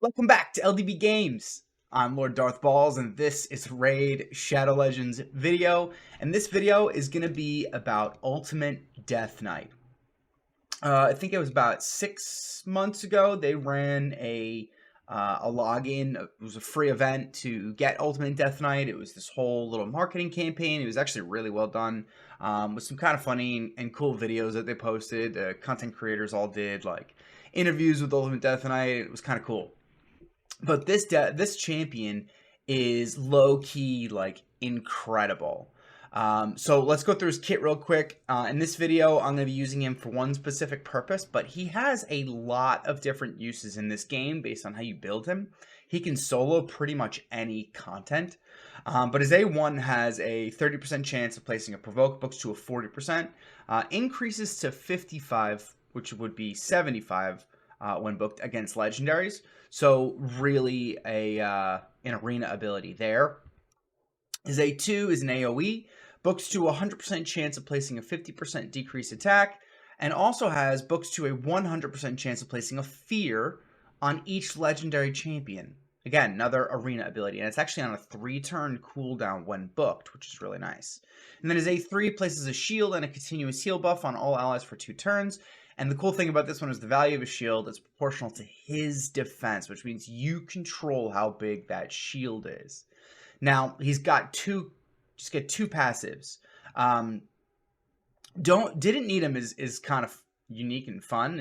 Welcome back to LDB Games. I'm Lord Darth Balls, and this is Raid Shadow Legends video. And this video is going to be about Ultimate Death Knight. I think it was about 6 months ago. They ran a login. It was a free event to get Ultimate Death Knight. It was this whole little marketing campaign. It was actually really well done, with some kind of funny and cool videos that they posted. Content creators all did like interviews with Ultimate Death Knight. It was kind of cool. But this champion is low key like incredible. So let's go through his kit real quick. In this video, I'm going to be using him for one specific purpose, but he has a lot of different uses in this game based on how you build him. He can solo pretty much any content, but his A1 has a 30% chance of placing a provoke, books to a 40%, increases to 55, which would be 75 when booked against legendaries. So really an arena ability there. His A2 is an AoE, books to a 100% chance of placing a 50% decreased attack, and also has books to a 100% chance of placing a fear on each legendary champion. Again, another arena ability, and it's actually on a 3-turn cooldown when booked, which is really nice. And then his A3 places a shield and a continuous heal buff on all allies for 2 turns. And the cool thing about this one is the value of a shield is proportional to his defense, which means you control how big that shield is. Now, he's got two passives. Didn't need him is kind of unique and fun,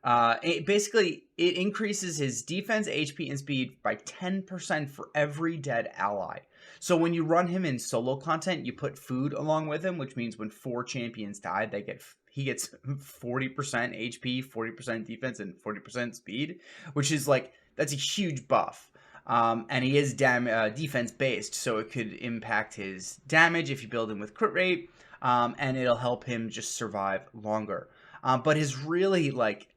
and basically it increases his defense, HP, and speed by 10% for every dead ally. So when you run him in solo content, you put food along with him, which means when 4 champions die, he gets 40% HP, 40% defense, and 40% speed, which is like, that's a huge buff. And he is defense based, so it could impact his damage if you build him with crit rate, and it'll help him just survive longer. But his really like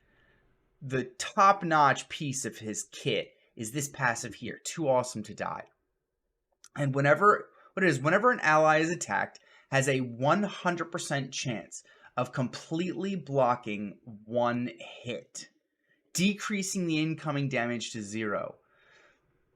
the top-notch piece of his kit is this passive here, Too Awesome to Die. And whenever an ally is attacked, has a 100% chance of completely blocking 1 hit, decreasing the incoming damage to 0.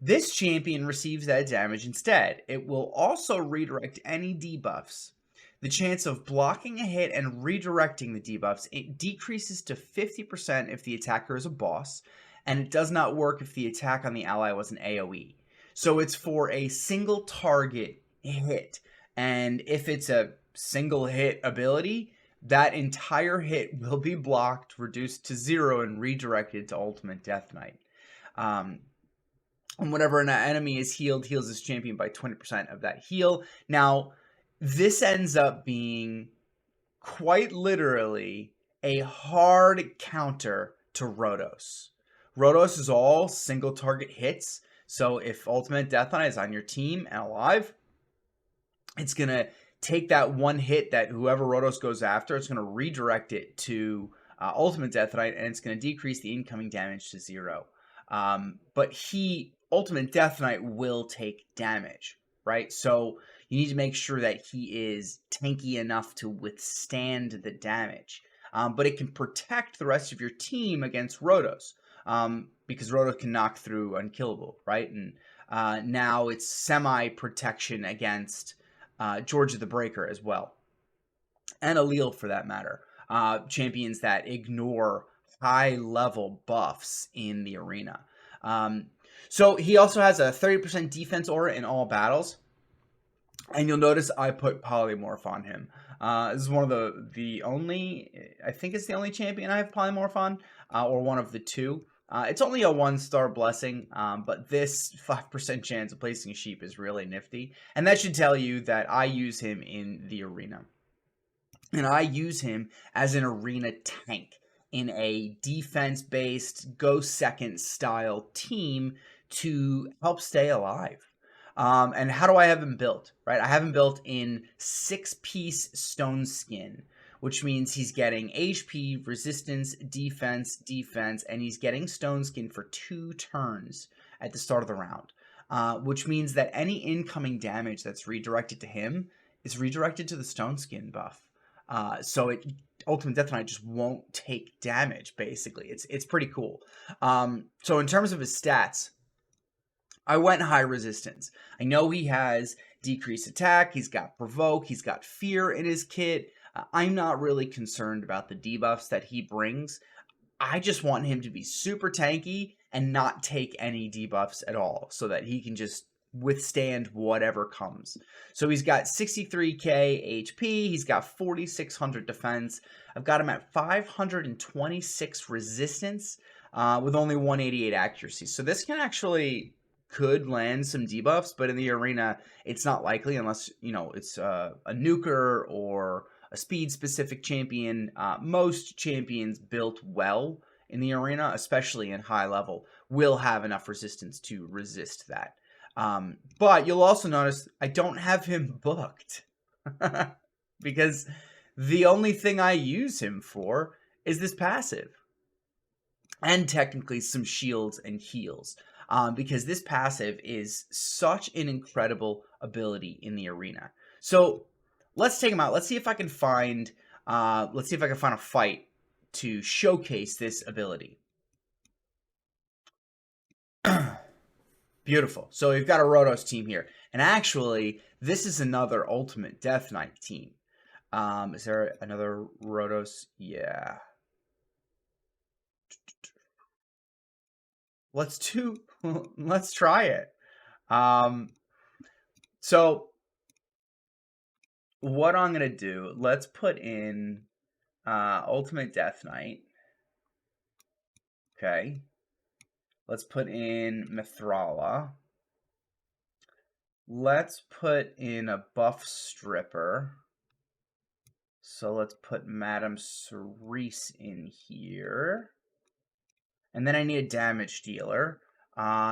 This champion receives that damage instead. It will also redirect any debuffs. The chance of blocking a hit and redirecting the debuffs, it decreases to 50% if the attacker is a boss, and it does not work if the attack on the ally was an AoE. So it's for a single target hit, and if it's a single hit ability, that entire hit will be blocked, reduced to 0, and redirected to Ultimate Death Knight. And whenever an enemy is healed, heals this champion by 20% of that heal. Now, this ends up being quite literally a hard counter to Rotos. Rotos is all single target hits. So if Ultimate Death Knight is on your team and alive, it's going to take that 1 hit that whoever Rotos goes after, it's going to redirect it to Ultimate Death Knight, and it's going to decrease the incoming damage to 0. But Ultimate Death Knight will take damage, right? So you need to make sure that he is tanky enough to withstand the damage. But it can protect the rest of your team against Rotos, because Rotos can knock through Unkillable, right? And now it's semi-protection against George the Breaker as well. And Allele, for that matter. Champions that ignore high-level buffs in the arena. So he also has a 30% defense aura in all battles. And you'll notice I put Polymorph on him. This is one of the only, I think it's the only champion I have Polymorph on, or one of the 2. It's only a 1-star blessing, but this 5% chance of placing a sheep is really nifty. And that should tell you that I use him in the arena. And I use him as an arena tank in a defense-based, go-second style team to help stay alive. And how do I have him built, right? I have him built in 6-piece stone skin, which means he's getting HP, resistance, defense, and he's getting stone skin for 2 turns at the start of the round, which means that any incoming damage that's redirected to him is redirected to the stone skin buff. So Ultimate Death Knight just won't take damage, basically. It's pretty cool. So in terms of his stats, I went high resistance. I know he has decreased attack, he's got provoke, he's got fear in his kit. I'm not really concerned about the debuffs that he brings. I just want him to be super tanky and not take any debuffs at all so that he can just withstand whatever comes. So he's got 63k HP, he's got 4600 defense. I've got him at 526 resistance with only 188 accuracy. So this can actually could land some debuffs, but in the arena, it's not likely unless, you know, it's a nuker or a speed-specific champion. Most champions built well in the arena, especially in high level, will have enough resistance to resist that. But you'll also notice I don't have him booked because the only thing I use him for is this passive. And technically some shields and heals. Because this passive is such an incredible ability in the arena. So let's take him out. Let's see if I can find a fight to showcase this ability. Beautiful. So we've got a Rotos team here. And actually, this is another Ultimate Death Knight team. Is there another Rotos? Yeah. Let's try it. So what I'm going to do, let's put in Ultimate Death Knight. Okay. Let's put in Mithrala. Let's put in a buff stripper. So let's put Madame Cerise in here. And then I need a damage dealer.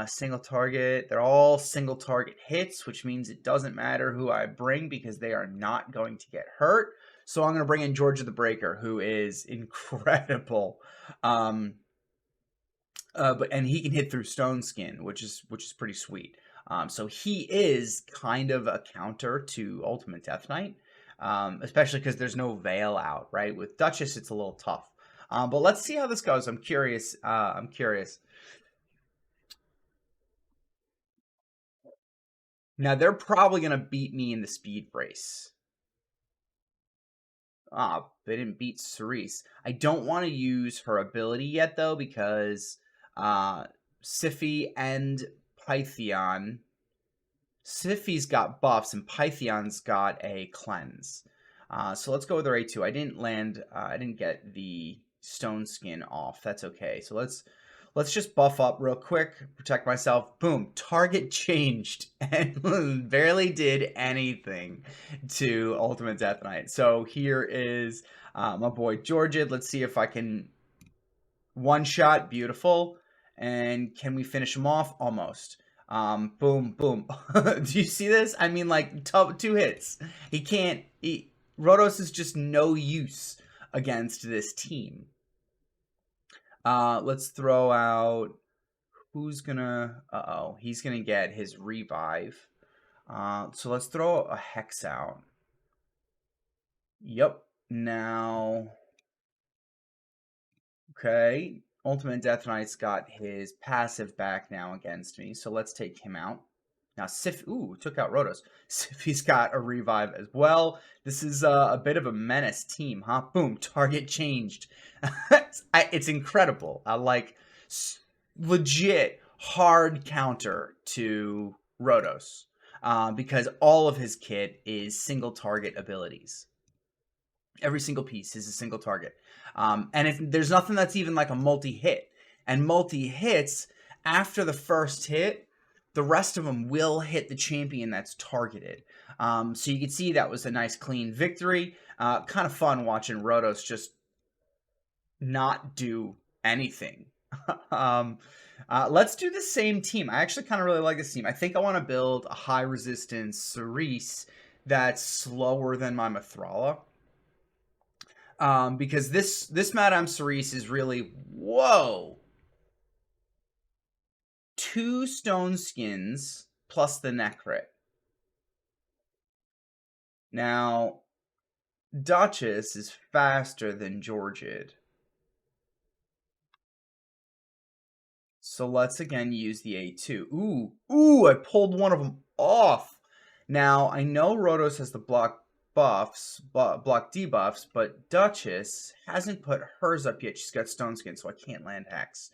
Single target. They're all single target hits, which means it doesn't matter who I bring because they are not going to get hurt. So I'm going to bring in Georgia the Breaker, who is incredible. And he can hit through Stone Skin, which is pretty sweet. So he is kind of a counter to Ultimate Death Knight, especially because there's no Veil out, right? With Duchess, it's a little tough. But let's see how this goes. I'm curious. Now, they're probably going to beat me in the speed race. They didn't beat Cerise. I don't want to use her ability yet, though, because Siphi and Pythion. Siphi's got buffs, and Pythion's got a cleanse. So let's go with our A2. I didn't get the Stone Skin off. That's okay. So let's just buff up real quick, protect myself. Boom, target changed and barely did anything to Ultimate Death Knight. So here is my boy Georgia. Let's see if I can one shot. Beautiful. And can we finish him off? Almost. Boom, boom. Do you see this? I mean, like, two hits. Rotos is just no use against this team. Let's throw out, who's gonna, he's gonna get his revive. So let's throw a Hex out. Yep. Now, okay. Ultimate Death Knight's got his passive back now against me, so let's take him out. Now, took out Rotos. Siphi's got a revive as well. This is a bit of a menace team, huh? Boom, target changed. It's incredible. Legit hard counter to Rotos because all of his kit is single target abilities. Every single piece is a single target. And there's nothing that's even like a multi-hit. And multi-hits, after the first hit, the rest of them will hit the champion that's targeted. So you can see that was a nice clean victory. Kind of fun watching Rotos just not do anything. Let's do the same team. I actually kind of really like this team. I think I want to build a high resistance Cerise that's slower than my Mithrala. Because this Madame Cerise is really, whoa, 2 Stone Skins plus the Necrit. Now, Duchess is faster than Georgid. So let's again use the A2. Ooh, I pulled one of them off. Now, I know Rhodos has the block buffs, block debuffs, but Duchess hasn't put hers up yet. She's got Stone Skin, so I can't land Hex.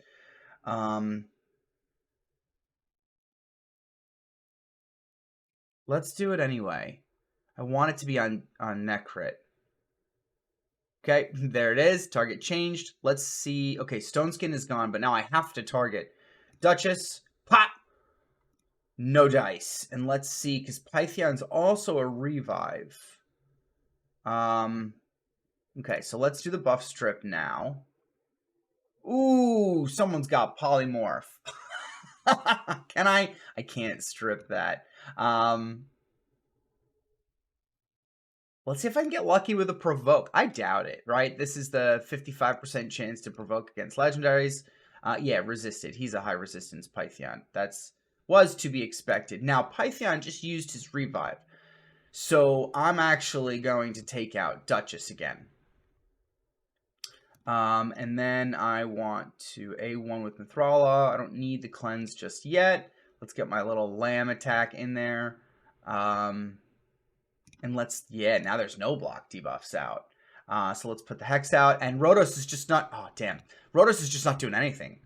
Let's do it anyway. I want it to be on Necrit. Okay, there it is. Target changed. Let's see. Okay, Stone Skin is gone, but now I have to target Duchess. Pop! No dice. And let's see, because Pythion's also a revive. Okay, so let's do the buff strip now. Ooh, someone's got polymorph. Can I? I can't strip that. Let's see if I can get lucky with a provoke. I doubt it, right? This is the 55% chance to provoke against legendaries. Yeah, resisted. He's a high resistance Python. Was to be expected. Now, Python just used his revive. So I'm actually going to take out Duchess again. And then I want to A1 with Mithrala. I don't need the cleanse just yet. Let's get my little lamb attack in there. And now there's no block debuffs out. So let's put the Hex out. And Rhodos is just not, oh, damn. Rhodos is just not doing anything.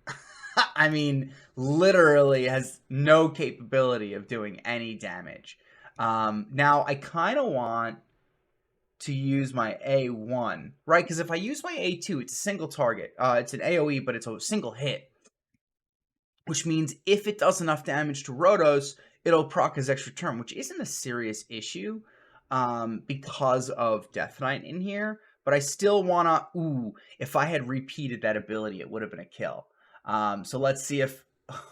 I mean, literally has no capability of doing any damage. Now, I kind of want to use my A1, right? Because if I use my A2, it's a single target. It's an AoE, but it's a single hit. Which means if it does enough damage to Rhodos, it'll proc his extra turn, which isn't a serious issue because of Death Knight in here. But I still want to, if I had repeated that ability, it would have been a kill. So let's see if,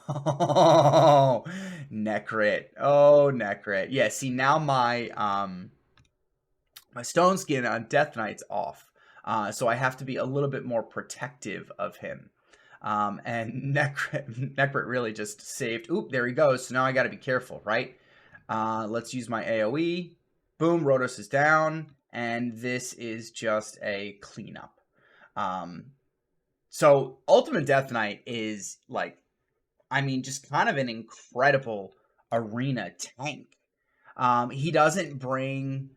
oh, Necrit. Oh, Necrit. Yeah, see, now my Stone Skin on Death Knight's off. So I have to be a little bit more protective of him. And Necrit really just saved. Oop, there he goes. So now I got to be careful, right? Let's use my AoE. Boom, Rhodos is down. And this is just a cleanup. So Ultimate Death Knight is like, I mean, just kind of an incredible arena tank. He doesn't bring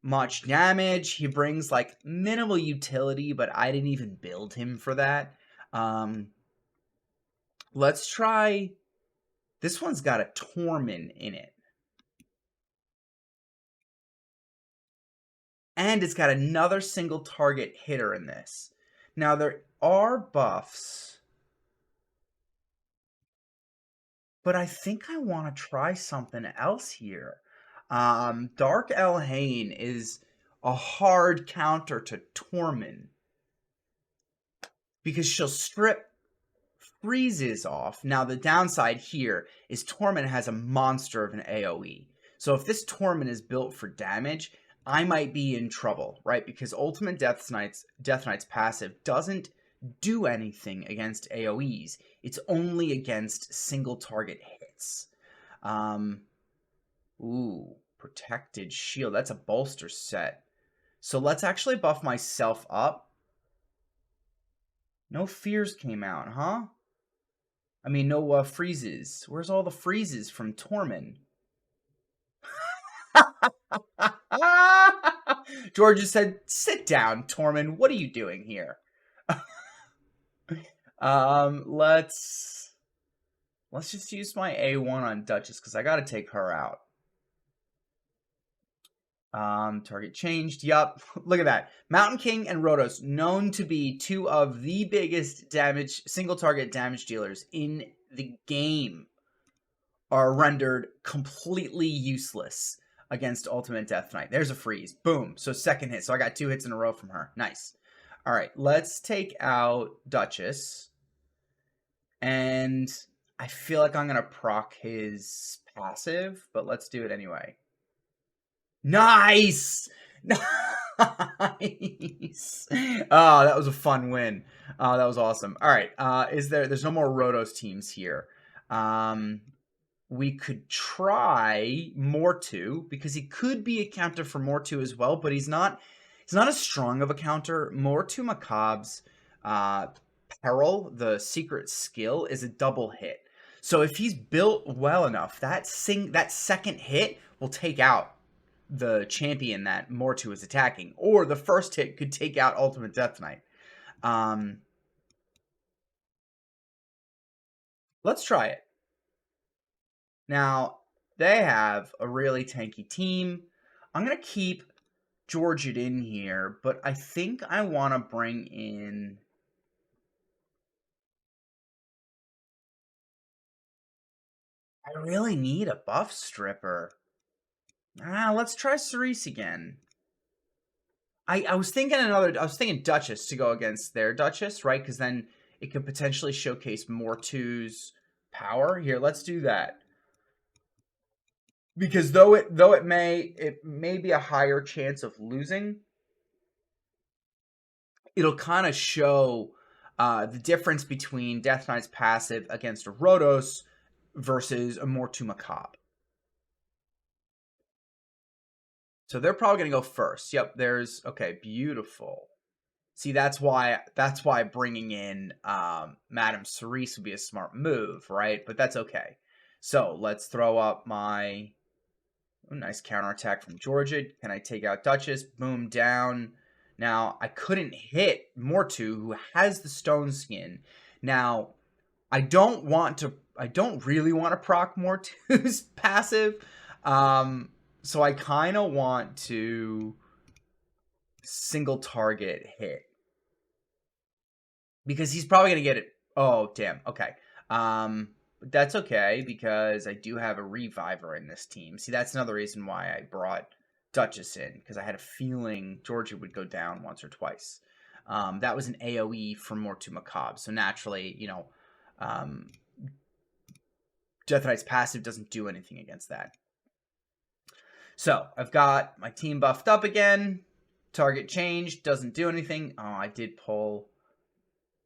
much damage. He brings like minimal utility, but I didn't even build him for that. Let's try. This one's got a Torment in it. And it's got another single target hitter in this. Now, there are buffs, but I think I want to try something else here. Dark Elhain is a hard counter to Torment because she'll strip freezes off. Now, the downside here is Torment has a monster of an AoE. So if this Torment is built for damage, I might be in trouble, right? Because Ultimate Death Knight's passive doesn't do anything against AoEs. It's only against single target hits. Ooh, Protected Shield. That's a bolster set. So let's actually buff myself up. No fears came out, huh? I mean, no freezes. Where's all the freezes from Torment? George just said, sit down, Torment. What are you doing here? Let's just use my A1 on Duchess because I got to take her out. Target changed. Yup. Look at that. Mountain King and Rhodos, known to be two of the biggest single target damage dealers in the game, are rendered completely useless against Ultimate Death Knight. There's a freeze. Boom. So second hit. So I got 2 hits in a row from her. Nice. All right. Let's take out Duchess. And I feel like I'm going to proc his passive, but let's do it anyway. Nice! Nice! Oh, that was a fun win. That was awesome. All right. There's no more Rhodos teams here. We could try Mortu because he could be a counter for Mortu as well, but he's not It's not as strong of a counter. More to Macabre's Peril, the secret skill, is a double hit. So if he's built well enough, that second hit will take out the champion that Mortu is attacking, or the first hit could take out Ultimate Death Knight. Let's try it. Now, they have a really tanky team. I'm going to keep Georgid in here, but I think I want to bring in... I really need a buff stripper. Let's try Cerise again. I was thinking Duchess to go against their Duchess, right? Because then it could potentially showcase Mortu's power. Here, let's do that. Because though it may be a higher chance of losing, it'll kind of show the difference between Death Knight's passive against a Rhodos versus a Mortu Macabre. So they're probably going to go first. Yep, there's... Okay, beautiful. See, that's why bringing in Madame Cerise would be a smart move, right? But that's okay. So let's throw up my... Oh, nice counterattack from Georgia. Can I take out Duchess? Boom, down. Now, I couldn't hit Mortu, who has the stone skin. Now, I don't really want to proc Mortu's passive. So I kind of want to single target hit. Because he's probably going to get it. Oh, damn. Okay. But that's okay, because I do have a Reviver in this team. See, that's another reason why I brought Duchess in, because I had a feeling Georgia would go down once or twice. That was an AoE from Mortu Macabre, so naturally, you know, Death Knight's passive doesn't do anything against that. So, I've got my team buffed up again. Target changed, doesn't do anything. Oh, I did pull...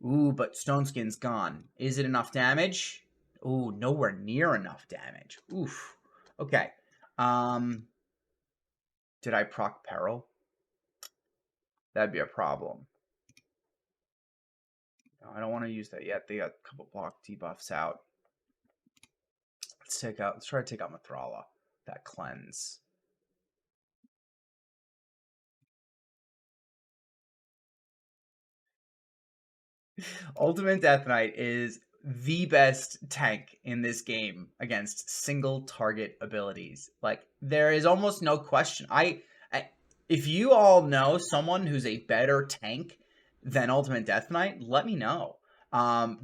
Ooh, but Stone Skin's gone. Is it enough damage? Ooh, nowhere near enough damage. Oof. Okay. Did I proc Peril? That'd be a problem. No, I don't want to use that yet. They got a couple block debuffs out. Let's try to take out Mithrala. That cleanse. Ultimate Death Knight is the best tank in this game against single target abilities. Like, there is almost no question. If you all know someone who's a better tank than Ultimate Death Knight, let me know.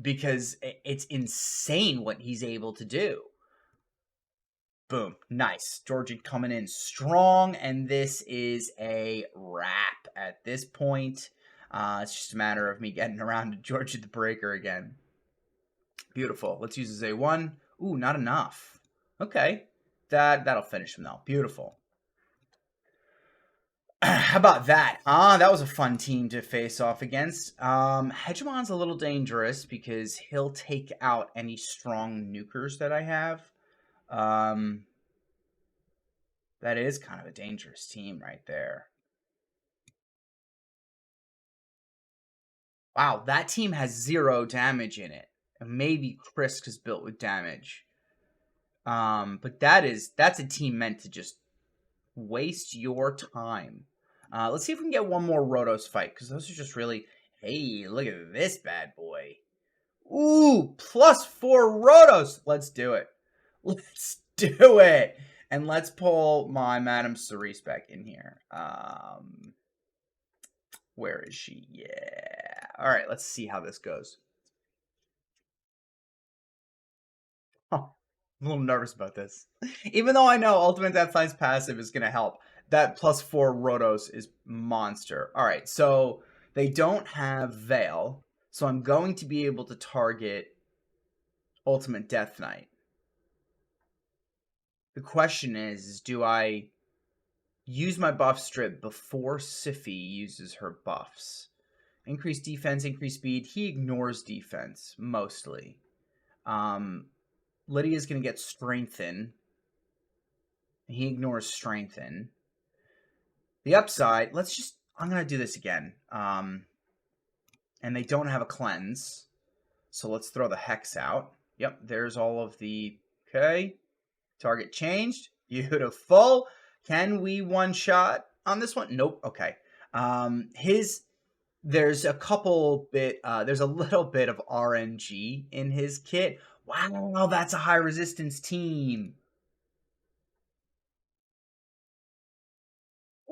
Because it's insane what he's able to do. Boom. Nice. Georgia coming in strong, and this is a wrap at this point. It's just a matter of me getting around to Georgia the Breaker again. Beautiful. Let's use his A1. Ooh, not enough. Okay. That'll finish him, though. Beautiful. How about that? That was a fun team to face off against. Hegemon's a little dangerous because he'll take out any strong nukers that I have. That is kind of a dangerous team right there. Wow, that team has 0 damage in it. And maybe Krisk is built with damage. But that's a team meant to just waste your time. Let's see if we can get one more Rhodos fight, because those are just really... Hey, look at this bad boy. Ooh, +4 Rhodos. Let's do it. Let's do it. And let's pull my Madame Cerise back in here. Where is she? Yeah. All right, let's see how this goes. Oh, I'm a little nervous about this. Even though I know Ultimate Death Knight's passive is going to help, that +4 Rhodos is monster. All right, so they don't have Veil, so I'm going to be able to target Ultimate Death Knight. The question is, do I use my buff strip before Siphi uses her buffs? Increase defense, increase speed. He ignores defense, mostly. Lydia's going to get strengthen. He ignores strengthen. The upside, let's just... I'm going to do this again. And they don't have a cleanse. So let's throw the Hex out. Yep, there's all of the... Okay. Target changed. Beautiful. Can we one-shot on this one? Nope. Okay. There's a there's a little bit of RNG in his kit. Wow, that's a high resistance team.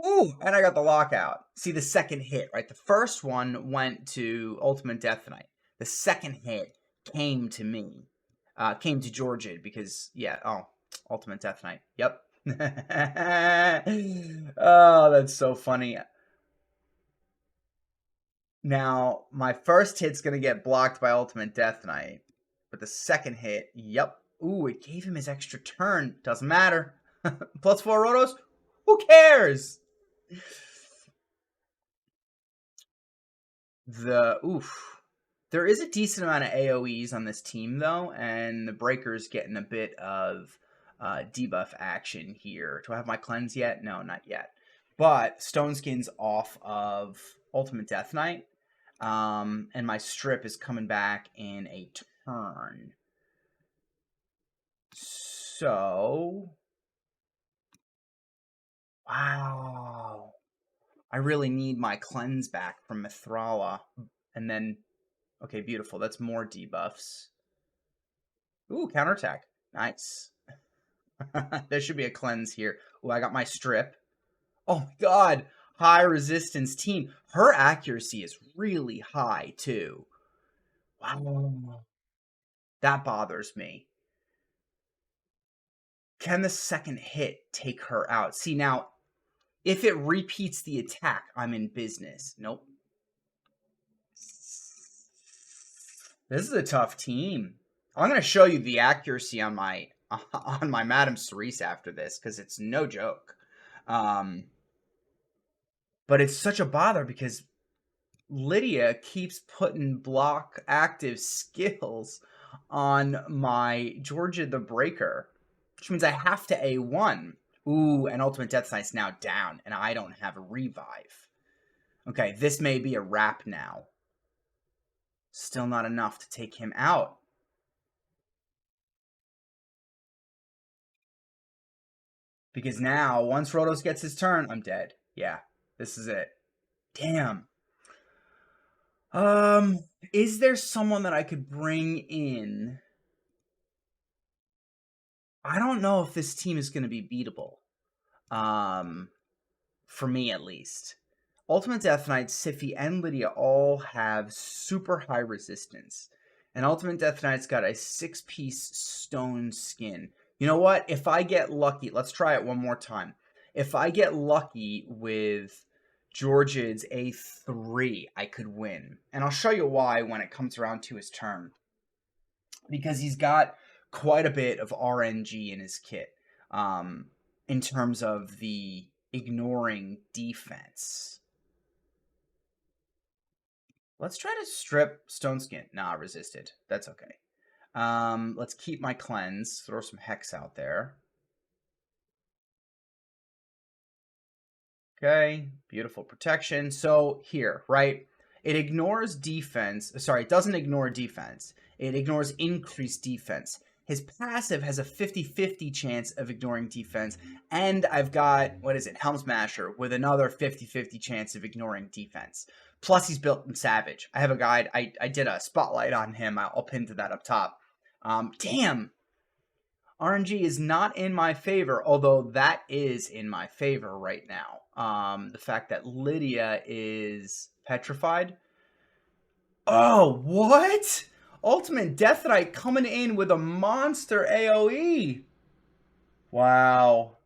Ooh, and I got the lockout. See the second hit, right? The first one went to Ultimate Death Knight. The second hit came to me. Came to Georgia because, yeah, Ultimate Death Knight. Yep. Oh, that's so funny. Now, my first hit's going to get blocked by Ultimate Death Knight. But the second hit, yep. Ooh, it gave him his extra turn. Doesn't matter. +4 rotos? Who cares? There is a decent amount of AoEs on this team, though, and the Breaker's getting a bit of debuff action here. Do I have my cleanse yet? No, not yet. But Stone Skin's off of Ultimate Death Knight, and my strip is coming back in a turn. So, wow. I really need my cleanse back from Mithrala. And then, okay, beautiful. That's more debuffs. Ooh, counterattack. Nice. There should be a cleanse here. Ooh, I got my strip. Oh my god. High resistance team. Her accuracy is really high, too. Wow. That bothers me. Can the second hit take her out? See, now, if it repeats the attack, I'm in business. Nope. This is a tough team. I'm going to show you the accuracy on my Madame Cerise after this, because it's no joke. But it's such a bother because Lydia keeps putting block active skills on my Georgia the Breaker, which means I have to A1. Ooh, and Ultimate Death Knight's now down, and I don't have a revive. Okay, this may be a wrap now. Still not enough to take him out. Because now, once Rotos gets his turn, I'm dead. Yeah, this is it. Damn. Is there someone that I could bring in? I don't know if this team is going to be beatable. For me at least. Ultimate Death Knight, Siphi, and Lydia all have super high resistance. And Ultimate Death Knight's got a 6-piece stone skin. You know what? If I get lucky, let's try it one more time. If I get lucky with George's A3, I could win. And I'll show you why when it comes around to his turn. Because he's got quite a bit of RNG in his kit. In terms of the ignoring defense. Let's try to strip Stone Skin. Nah, resisted. That's okay. Let's keep my cleanse. Throw some Hex out there. Okay, beautiful protection. So here, right? It ignores defense. Sorry, it doesn't ignore defense. It ignores increased defense. His passive has a 50-50 chance of ignoring defense. And I've got, what is it, Helm Smasher with another 50-50 chance of ignoring defense. Plus, he's built in Savage. I have a guide. I did a spotlight on him. I'll pin to that up top. Damn. RNG is not in my favor, although that is in my favor right now. The fact that Lydia is petrified. Oh, what? Ultimate Death Knight coming in with a monster AoE. Wow.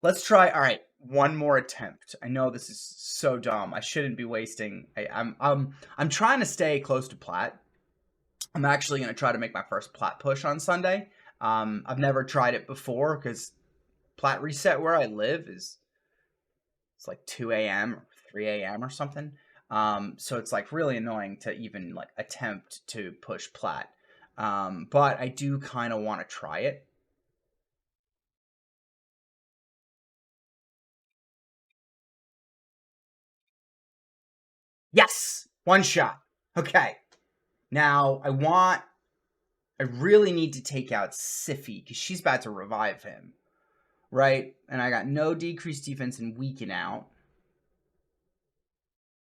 Let's try. All right, one more attempt. I know this is so dumb. I shouldn't be wasting. I'm trying to stay close to plat. I'm actually going to try to make my first plat push on Sunday. I've never tried it before because plat reset where I live it's like 2 a.m. or 3 a.m. or something. So it's like really annoying to even like attempt to push plat. But I do kind of want to try it. Yes! One shot. Okay. Now, I really need to take out Siffy, because she's about to revive him. Right? And I got no decreased defense and weaken out.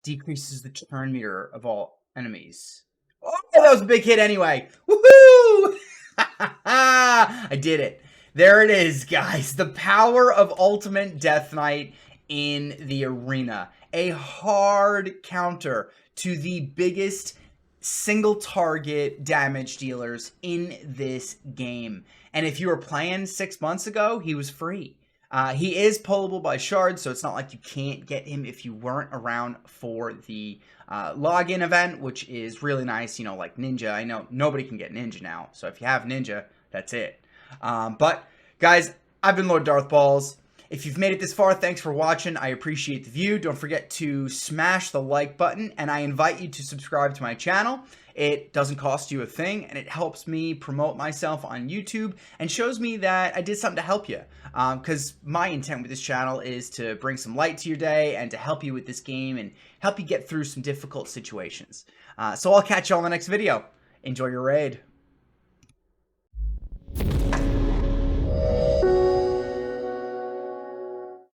Decreases the turn meter of all enemies. Oh, that was a big hit anyway. Woohoo! I did it. There it is, guys. The power of Ultimate Death Knight in the arena. A hard counter to the biggest single target damage dealers in this game. And if you were playing 6 months ago, he was free. He is pullable by shards, so it's not like you can't get him if you weren't around for the login event, which is really nice. You know, like Ninja. I know nobody can get Ninja now, so if you have Ninja, that's it. But guys, I've been Lord Darth Balls. If you've made it this far, thanks for watching. I appreciate the view. Don't forget to smash the like button, and I invite you to subscribe to my channel. It doesn't cost you a thing, and it helps me promote myself on YouTube and shows me that I did something to help you. Because my intent with this channel is to bring some light to your day and to help you with this game and help you get through some difficult situations. So I'll catch you all in the next video. Enjoy your raid.